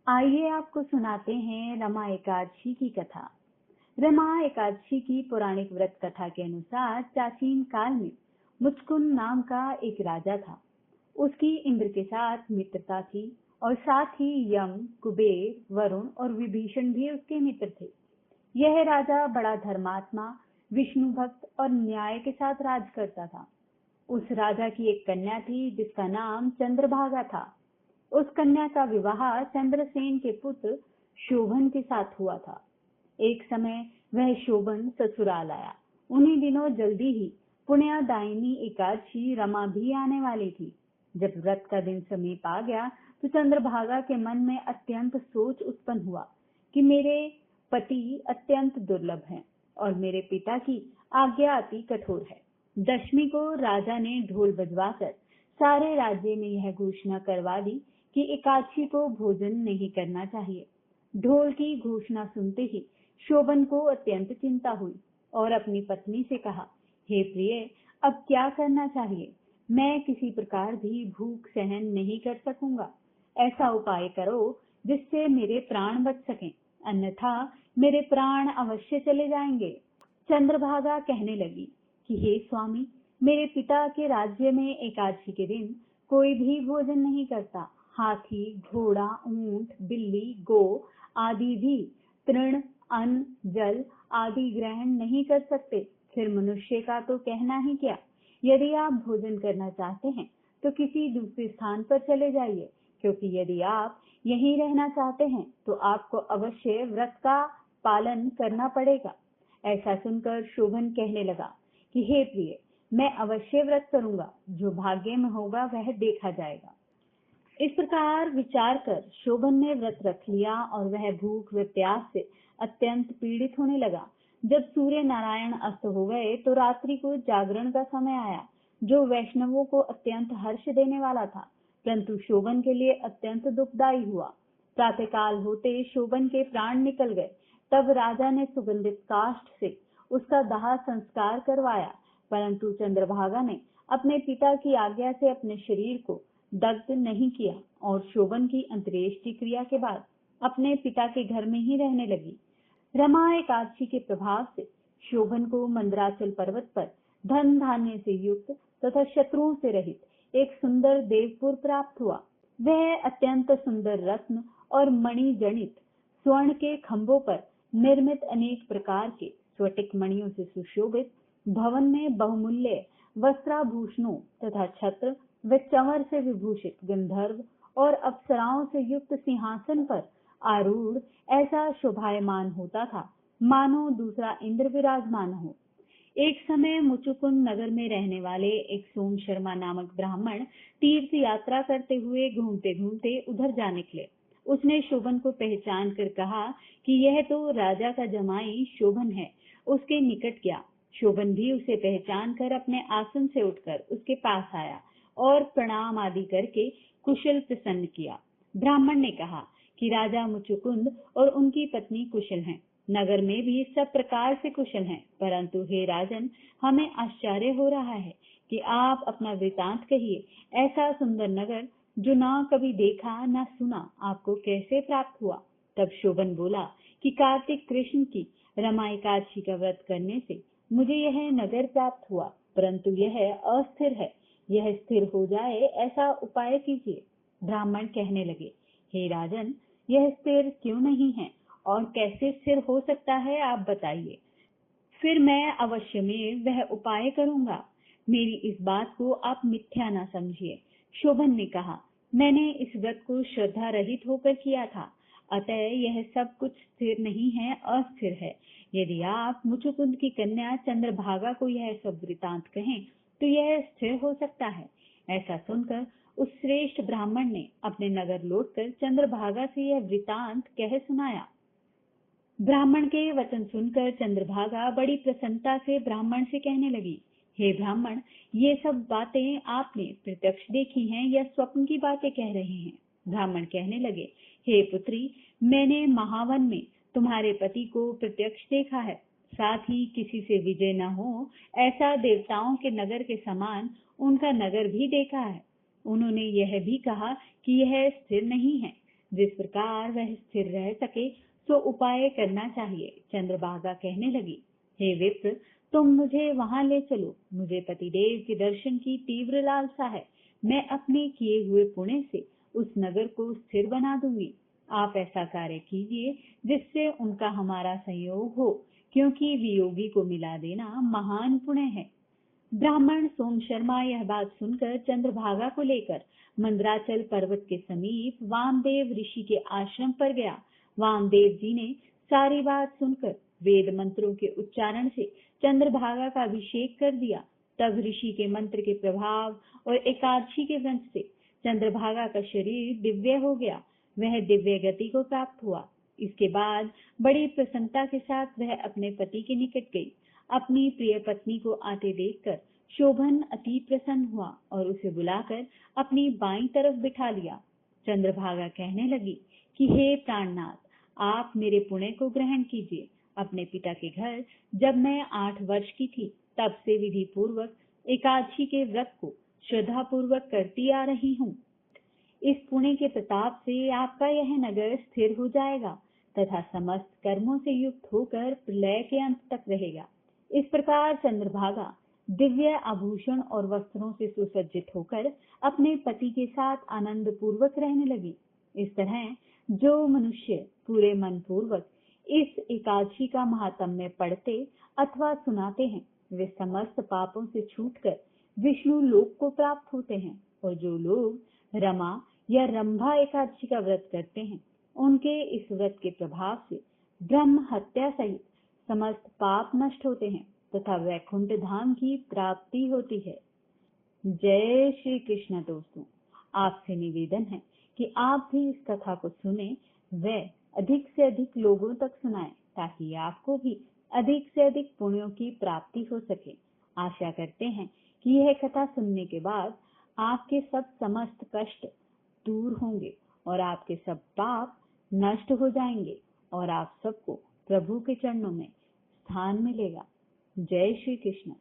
आइए आपको सुनाते हैं रमा एकादशी की कथा। रमा एकादशी की पौराणिक व्रत कथा के अनुसार प्राचीन काल में मुचकुंद नाम का एक राजा था। उसकी इंद्र के साथ मित्रता थी और साथ ही यम, कुबेर, वरुण और विभीषण भी उसके मित्र थे। यह राजा बड़ा धर्मात्मा, विष्णु भक्त और न्याय के साथ राज करता था। उस राजा की एक कन्या थी जिसका नाम चंद्रभागा था। उस कन्या का विवाह चंद्रसेन के पुत्र शोभन के साथ हुआ था। एक समय वह शोभन ससुराल आया। उन्हीं दिनों जल्दी ही पुण्यदायिनी एकादशी रमा भी आने वाली थी। जब व्रत का दिन समीप आ गया तो चंद्रभागा के मन में अत्यंत सोच उत्पन्न हुआ कि मेरे पति अत्यंत दुर्लभ हैं और मेरे पिता की आज्ञा अति कठोर है। दशमी को राजा ने ढोल बजवाकर सारे राज्य में यह घोषणा करवा दी कि एकादशी को भोजन नहीं करना चाहिए। ढोल की घोषणा सुनते ही शोभन को अत्यंत चिंता हुई और अपनी पत्नी से कहा, हे प्रिय, अब क्या करना चाहिए? मैं किसी प्रकार भी भूख सहन नहीं कर सकूंगा। ऐसा उपाय करो जिससे मेरे प्राण बच सकें, अन्यथा मेरे प्राण अवश्य चले जाएंगे। चंद्रभागा कहने लगी कि हे स्वामी, मेरे पिता के राज्य में एकादशी के दिन कोई भी भोजन नहीं करता। हाथी, घोड़ा, ऊंट, बिल्ली, गो आदि भी तृण, अन्न, जल आदि ग्रहण नहीं कर सकते। फिर मनुष्य का तो कहना ही क्या। यदि आप भोजन करना चाहते हैं तो किसी दूसरे स्थान पर चले जाइए, क्योंकि यदि आप यहीं रहना चाहते हैं तो आपको अवश्य व्रत का पालन करना पड़ेगा। ऐसा सुनकर शोभन कहने लगा कि हे प्रिय, मैं अवश्य व्रत करूंगा, जो भाग्य में होगा वह देखा जाएगा। इस प्रकार विचार कर शोभन ने व्रत रख लिया और वह भूख व प्यास से अत्यंत पीड़ित होने लगा। जब सूर्य नारायण अस्त हो गए तो रात्रि को जागरण का समय आया, जो वैष्णवों को अत्यंत हर्ष देने वाला था, परंतु शोभन के लिए अत्यंत दुखदायी हुआ। प्रातःकाल होते शोभन के प्राण निकल गए। तब राजा ने सुगंधित काष्ठ से उसका दाह संस्कार करवाया, परंतु चंद्रभागा ने अपने पिता की आज्ञा से अपने शरीर को दग्ध नहीं किया और शोभन की अंत्येष्टि क्रिया के बाद अपने पिता के घर में ही रहने लगी। रमा एकादशी के प्रभाव से शोभन को मंदराचल पर्वत पर धन धान्य से युक्त तथा शत्रुओं से रहित एक सुंदर देवपुर प्राप्त हुआ। वह अत्यंत सुंदर रत्न और मणि जनित स्वर्ण के खंभों पर निर्मित अनेक प्रकार के स्फटिक मणियों से सुशोभित भवन में बहुमूल्य वस्त्राभूषणों तथा छत्र व चंवर से विभूषित गंधर्व और अप्सराओं से युक्त सिंहासन पर आरूढ़ ऐसा शोभायमान होता था, मानो दूसरा इंद्र विराजमान हो। एक समय मुचुकुंद नगर में रहने वाले एक सोम शर्मा नामक ब्राह्मण तीर्थ यात्रा करते हुए घूमते घूमते उधर जा निकले। उसने शोभन को पहचान कर कहा कि यह तो राजा का जमाई शोभन है। उसके निकट गया। शोभन भी उसे पहचान कर अपने आसन से उठकर उसके पास आया और प्रणाम आदि करके कुशल प्रसन्न किया। ब्राह्मण ने कहा कि राजा मुचुकुंद और उनकी पत्नी कुशल हैं। नगर में भी सब प्रकार से कुशल हैं, परंतु हे राजन, हमें आश्चर्य हो रहा है कि आप अपना वृतांत कहिए। ऐसा सुंदर नगर जो ना कभी देखा ना सुना, आपको कैसे प्राप्त हुआ? तब शोभन बोला कि कार्तिक कृष्ण की रमा एकादशी का व्रत करने से मुझे यह नगर प्राप्त हुआ, परंतु यह अस्थिर है। यह स्थिर हो जाए ऐसा उपाय कीजिए। ब्राह्मण कहने लगे, हे राजन, यह स्थिर क्यों नहीं है और कैसे स्थिर हो सकता है, आप बताइए। फिर मैं अवश्य में वह उपाय करूंगा। मेरी इस बात को आप मिथ्या न समझिए। शोभन ने कहा, मैंने इस व्रत को श्रद्धा रहित होकर किया था, अतः यह सब कुछ स्थिर नहीं है, अस्थिर है। यदि आप मुचुकुंद की कन्या चंद्रभागा को यह सब वृतांत कहें तो यह स्थिर हो सकता है। ऐसा सुनकर उस श्रेष्ठ ब्राह्मण ने अपने नगर लौटकर चंद्रभागा से यह वृतांत कह सुनाया। ब्राह्मण के वचन सुनकर चंद्रभागा बड़ी प्रसन्नता से ब्राह्मण से कहने लगी, हे ब्राह्मण, ये सब बातें आपने प्रत्यक्ष देखी हैं या स्वप्न की बातें कह रहे हैं? ब्राह्मण कहने लगे, हे पुत्री, मैंने महावन में तुम्हारे पति को प्रत्यक्ष देखा है। साथ ही किसी से विजय न हो ऐसा देवताओं के नगर के समान उनका नगर भी देखा है। उन्होंने यह भी कहा कि यह स्थिर नहीं है। जिस प्रकार वह स्थिर रह सके सो उपाय करना चाहिए। चंद्रभागा कहने लगी, हे विप्र, तुम मुझे वहां ले चलो। मुझे पतिदेव के दर्शन की तीव्र लालसा है। मैं अपने किए हुए पुण्य से उस नगर को स्थिर बना दूंगी। आप ऐसा कार्य कीजिए जिससे उनका हमारा संयोग हो, क्योंकि वियोगी को मिला देना महान पुण्य है। ब्राह्मण सोम शर्मा यह बात सुनकर चंद्रभागा को लेकर मंदराचल पर्वत के समीप वामदेव ऋषि के आश्रम पर गया। वामदेव जी ने सारी बात सुनकर वेद मंत्रों के उच्चारण से चंद्रभागा का अभिषेक कर दिया। तब ऋषि के मंत्र के प्रभाव और एकादशी के व्रत से चंद्रभागा का शरीर दिव्य हो गया। वह दिव्य गति को प्राप्त हुआ। इसके बाद बड़ी प्रसन्नता के साथ वह अपने पति के निकट गई। अपनी प्रिय पत्नी को आते देखकर शोभन अति प्रसन्न हुआ और उसे बुलाकर अपनी बाईं तरफ बिठा लिया। चंद्रभागा कहने लगी कि हे प्राणनाथ, आप मेरे पुण्य को ग्रहण कीजिए। अपने पिता के घर जब मैं 8 वर्ष की थी तब से विधि पूर्वक एकादशी के व्रत को श्रद्धा पूर्वक करती आ रही हूँ। इस पुण्य के प्रताप से आपका यह नगर स्थिर हो जाएगा तथा समस्त कर्मों से युक्त होकर प्रलय के अंत तक रहेगा। इस प्रकार चंद्रभागा दिव्य आभूषण और वस्त्रों से सुसज्जित होकर अपने पति के साथ आनंद पूर्वक रहने लगी। इस तरह जो मनुष्य पूरे मन पूर्वक इस एकादशी का महात्म्य पढ़ते अथवा सुनाते हैं, वे समस्त पापों से छूटकर विष्णु लोक को प्राप्त होते हैं। और जो लोग रमा या रंभा एकादशी का व्रत करते हैं, उनके इस व्रत के प्रभाव से ब्रह्म हत्या सहित समस्त पाप नष्ट होते हैं तथा वैकुंठ धाम की प्राप्ति होती है। जय श्री कृष्ण। दोस्तों, आपसे निवेदन है कि आप भी इस कथा को सुने व अधिक से अधिक लोगों तक सुनाएं, ताकि आपको भी अधिक से अधिक पुण्यों की प्राप्ति हो सके। आशा करते हैं कि यह कथा सुनने के बाद आपके सब समस्त कष्ट दूर होंगे और आपके सब पाप नष्ट हो जाएंगे और आप सबको प्रभु के चरणों में स्थान मिलेगा। जय श्री कृष्ण।